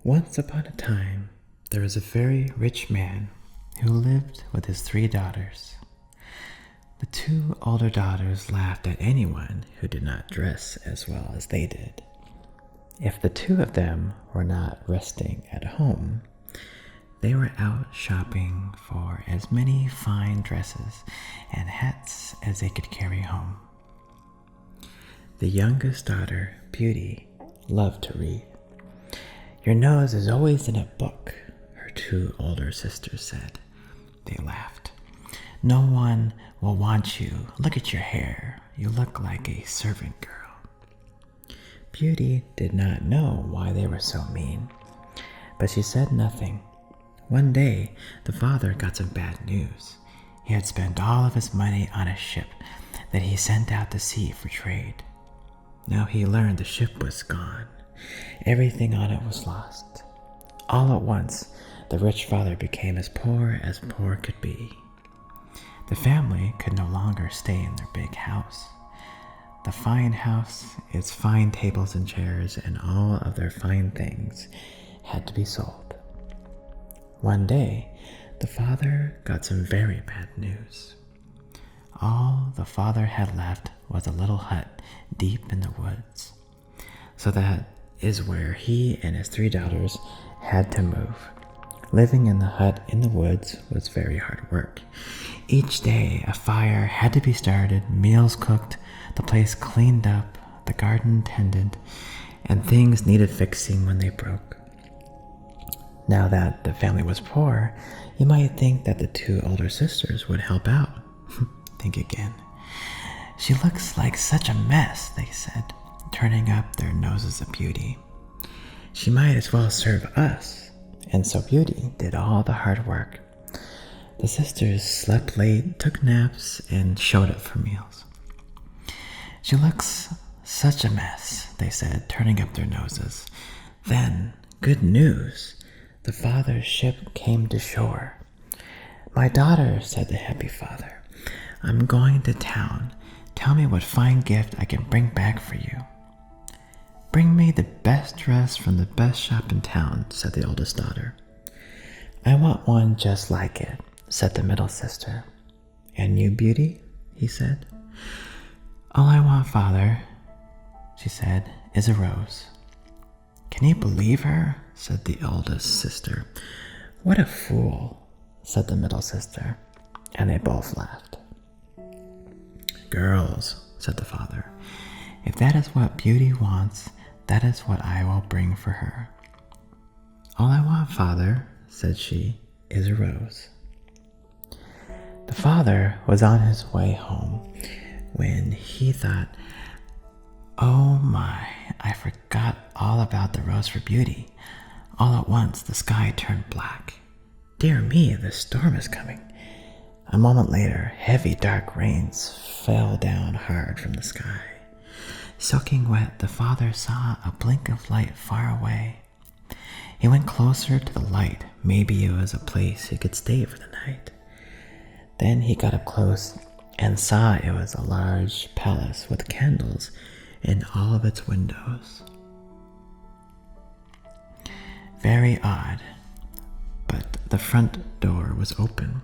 Once upon a time, there was a very rich man who lived with his 3 daughters. The 2 older daughters laughed at anyone who did not dress as well as they did. If the 2 of them were not resting at home, they were out shopping for as many fine dresses and hats as they could carry home. The youngest daughter, Beauty, loved to read. "Your nose is always in a book," her 2 older sisters said. They laughed. "No one will want you. Look at your hair. You look like a servant girl." Beauty did not know why they were so mean, but she said nothing. One day, the father got some bad news. He had spent all of his money on a ship that he sent out to sea for trade. Now he learned the ship was gone. Everything on it was lost. All at once, the rich father became as poor could be. The family could no longer stay in their big house. The fine house, its fine tables and chairs, and all of their fine things had to be sold. One day, the father got some very bad news. All the father had left was a little hut deep in the woods. So that is where he and his 3 daughters had to move. Living in the hut in the woods was very hard work. Each day a fire had to be started, meals cooked, the place cleaned up, the garden tended, and things needed fixing when they broke. Now that the family was poor, you might think that the 2 older sisters would help out. Think again. "She looks like such a mess," they said, turning up their noses at Beauty. "She might as well serve us." And so Beauty did all the hard work. The sisters slept late, took naps, and showed up for meals. "She looks such a mess," they said, turning up their noses. Then, good news! The father's ship came to shore. "My daughter," said the happy father, "I'm going to town. Tell me what fine gift I can bring back for you." "Bring me the best dress from the best shop in town," said the oldest daughter. "I want one just like it," said the middle sister. "And you, Beauty?" he said. "All I want, father," she said, "is a rose." "Can you believe her?" said the oldest sister. "What a fool," said the middle sister, and they both laughed. "Girls," said the father, "if that is what Beauty wants, that is what I will bring for her." "All I want, father," said she, "is a rose." The father was on his way home when he thought, "Oh my, I forgot all about the rose for Beauty." All at once the sky turned black. "Dear me, the storm is coming." A moment later, heavy dark rains fell down hard from the sky. Soaking wet, the father saw a blink of light far away. He went closer to the light. Maybe it was a place he could stay for the night. Then he got up close and saw it was a large palace with candles in all of its windows. Very odd, but the front door was open.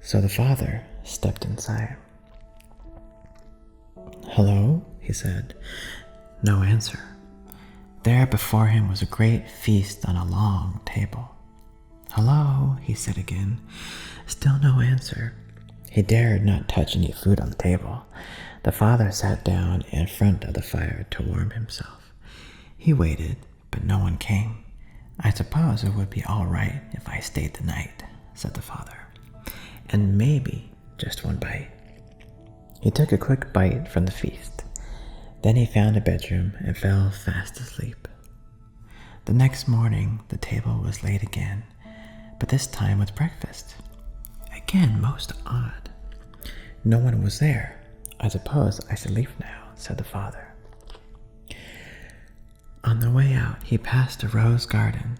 So the father stepped inside. "Hello?" he said. No answer. There before him was a great feast on a long table. "Hello?" he said again. Still no answer. He dared not touch any food on the table. The father sat down in front of the fire to warm himself. He waited, but no one came. "I suppose it would be all right if I stayed the night," said the father. "And maybe just one bite." He took a quick bite from the feast. Then he found a bedroom and fell fast asleep. The next morning, the table was laid again, but this time with breakfast. Again, most odd. No one was there. "I suppose I should leave now," said the father. On the way out, he passed a rose garden.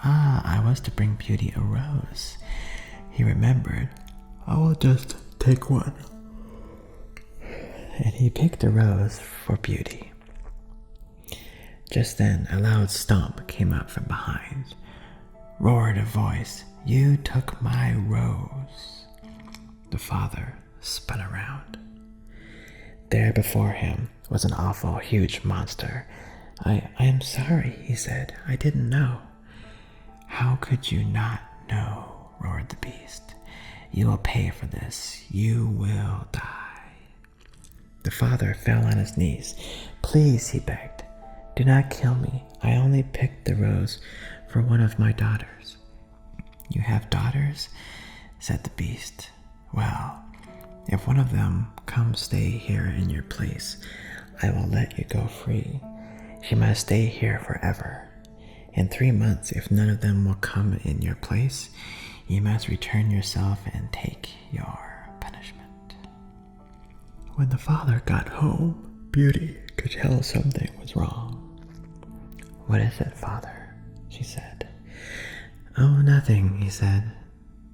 I was to bring Beauty a rose. He remembered. "I will just take one." And he picked a rose for Beauty. Just then, a loud stomp came up from behind. Roared a voice, "You took my rose." The father spun around. There before him was an awful, huge monster. I am sorry," he said. "I didn't know." "How could you not know?" roared the beast. "You will pay for this. You will die." The father fell on his knees. "Please," he begged, "do not kill me. I only picked the rose for one of my daughters." "You have daughters?" said the beast. "Well, if one of them comes stay here in your place, I will let you go free. She must stay here forever. In 3 months, if none of them will come in your place, you must return yourself and take your punishment." When the father got home, Beauty could tell something was wrong. "What is it, father?" she said. "Oh, nothing," he said.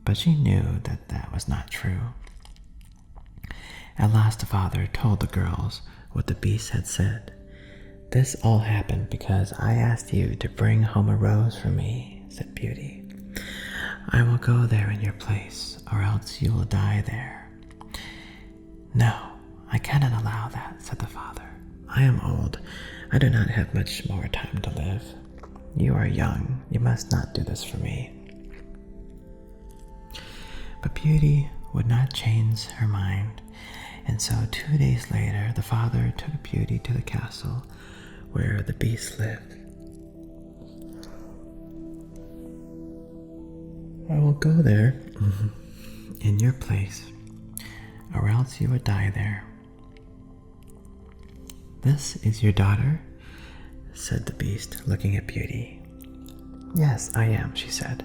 But she knew that that was not true. At last the father told the girls what the beast had said. "This all happened because I asked you to bring home a rose for me," said Beauty. "I will go there in your place, or else you will die there." "No, I cannot allow that," said the father. "I am old. I do not have much more time to live. You are young. You must not do this for me." But Beauty would not change her mind, and so 2 days later the father took Beauty to the castle where the beast lived. "I will go there in your place, or else you would die there." "This is your daughter?" said the beast, looking at Beauty. "Yes, I am," she said.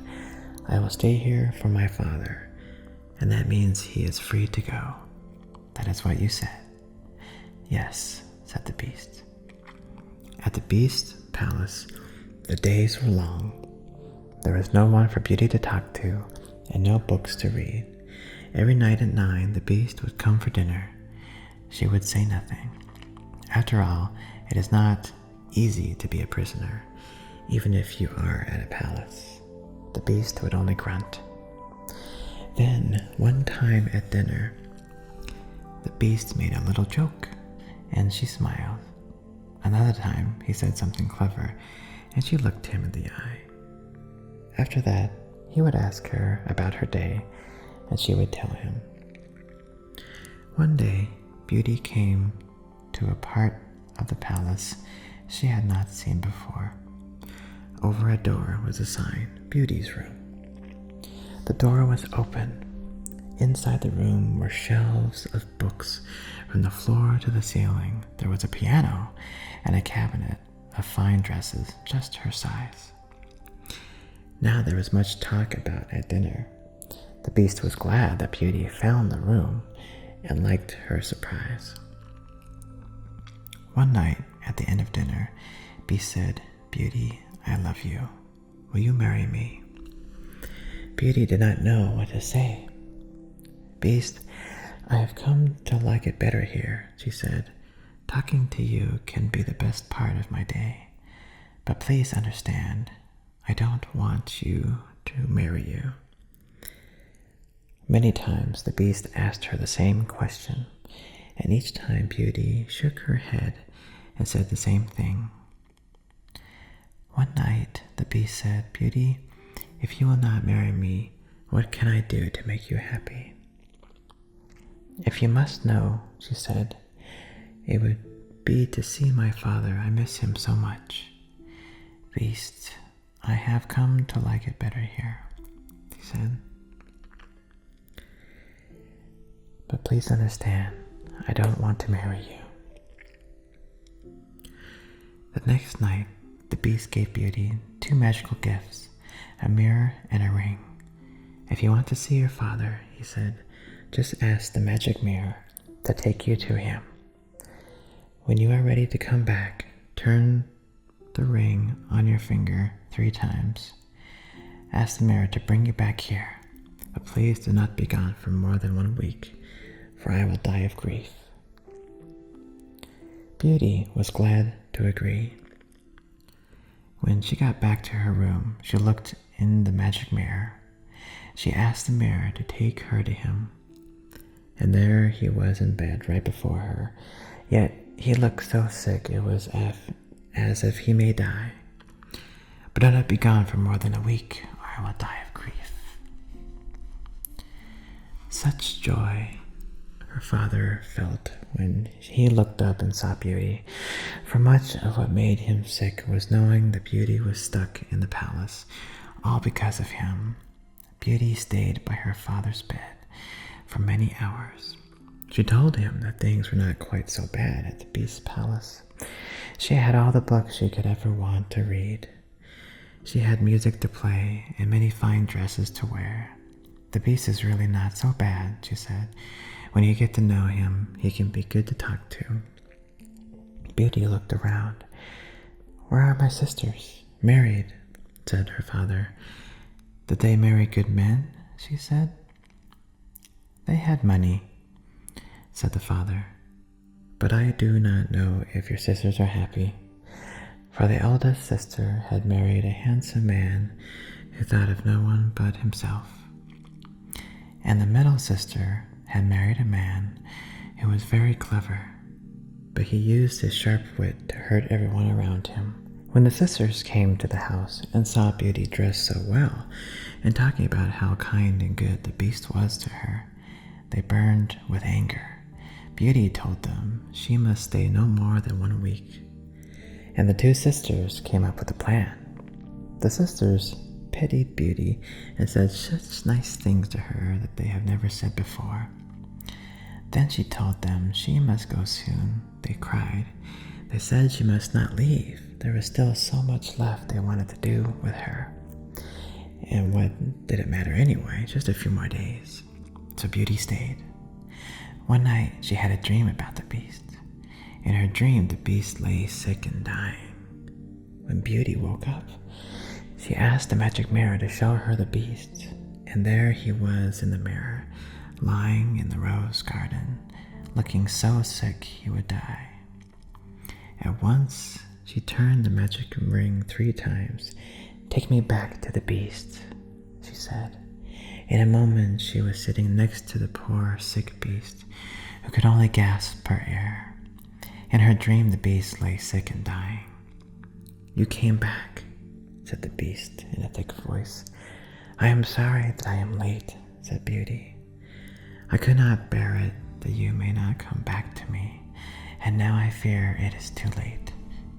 "I will stay here for my father, and that means he is free to go." "That is what you said." "Yes," said the beast. At the beast's palace, the days were long. There was no one for Beauty to talk to, and no books to read. Every night at 9, the beast would come for dinner. She would say nothing. After all, it is not easy to be a prisoner, even if you are at a palace. The beast would only grunt. Then, one time at dinner, the beast made a little joke, and she smiled. Another time, he said something clever, and she looked him in the eye. After that, he would ask her about her day, and she would tell him. One day, Beauty came to a part of the palace she had not seen before. Over a door was a sign, "Beauty's Room." The door was open. Inside the room were shelves of books from the floor to the ceiling. There was a piano and a cabinet of fine dresses just her size. Now there was much talk about at dinner. The beast was glad that Beauty found the room and liked her surprise. One night at the end of dinner, Beast said, "Beauty, I love you. Will you marry me?" Beauty did not know what to say. "Beast, I have come to like it better here," she said. "Talking to you can be the best part of my day. But please understand, I don't want you to marry you." Many times the beast asked her the same question, and each time Beauty shook her head and said the same thing. One night the beast said, "Beauty, if you will not marry me, what can I do to make you happy?" "If you must know," she said, "it would be to see my father. I miss him so much." "Beast, I have come to like it better here," he said. "But please understand, I don't want to marry you." The next night, the beast gave Beauty 2 magical gifts, a mirror and a ring. "If you want to see your father," he said, "just ask the magic mirror to take you to him. When you are ready to come back, turn the ring on your finger 3 times. Ask the mirror to bring you back here, but please do not be gone for more than 1 week, for I will die of grief." Beauty was glad to agree. When she got back to her room, she looked in the magic mirror. She asked the mirror to take her to him. And there he was in bed right before her. Yet he looked so sick it was as if he may die. But do not be gone for more than a week, or I will die of grief. Such joy her father felt when he looked up and saw Beauty, for much of what made him sick was knowing that Beauty was stuck in the palace, all because of him. Beauty stayed by her father's bed for many hours. She told him that things were not quite so bad at the Beast's palace. She had all the books she could ever want to read. She had music to play and many fine dresses to wear. The Beast is really not so bad, she said. When you get to know him, he can be good to talk to. Beauty looked around. Where are my sisters? Married, said her father. Did they marry good men? She said. They had money, said the father. But I do not know if your sisters are happy. For the eldest sister had married a handsome man who thought of no one but himself. And the middle sister had married a man who was very clever, but he used his sharp wit to hurt everyone around him. When the sisters came to the house and saw Beauty dressed so well and talking about how kind and good the Beast was to her, they burned with anger. Beauty told them she must stay no more than 1 week. And the two sisters came up with a plan. The sisters pitied Beauty and said such nice things to her that they have never said before. Then she told them she must go soon. They cried. They said she must not leave. There was still so much left they wanted to do with her. And what did it matter anyway? Just a few more days. So Beauty stayed. One night she had a dream about the Beast. In her dream, the Beast lay sick and dying. When Beauty woke up, she asked the magic mirror to show her the Beast, and there he was in the mirror, lying in the rose garden, looking so sick he would die. At once, she turned the magic ring 3 times. Take me back to the Beast, she said. In a moment, she was sitting next to the poor, sick Beast, who could only gasp for air. In her dream, the Beast lay sick and dying. You came back, said the Beast in a thick voice. I am sorry that I am late, said Beauty. I could not bear it that you may not come back to me, and now I fear it is too late.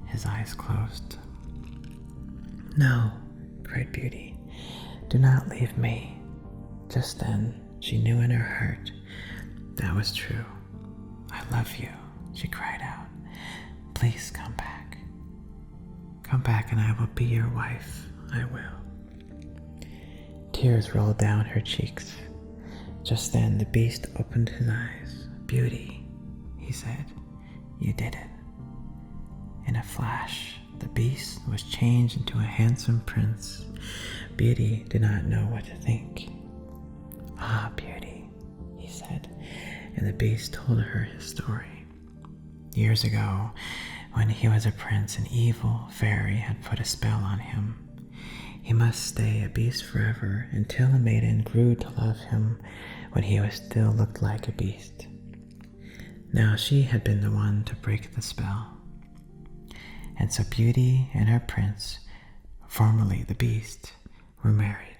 His eyes closed. No, cried Beauty, do not leave me. Just then, she knew in her heart that was true. I love you, she cried out. Please come back. Come back and I will be your wife. I will. Tears rolled down her cheeks. Just then the Beast opened his eyes. Beauty, he said, you did it. In a flash, the Beast was changed into a handsome prince. Beauty did not know what to think. Ah, Beauty, he said, and the Beast told her his story. Years ago, when he was a prince, an evil fairy had put a spell on him. He must stay a beast forever until a maiden grew to love him when he was still looked like a beast. Now she had been the one to break the spell. And so Beauty and her prince, formerly the Beast, were married,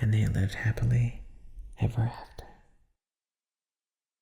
and they lived happily ever after.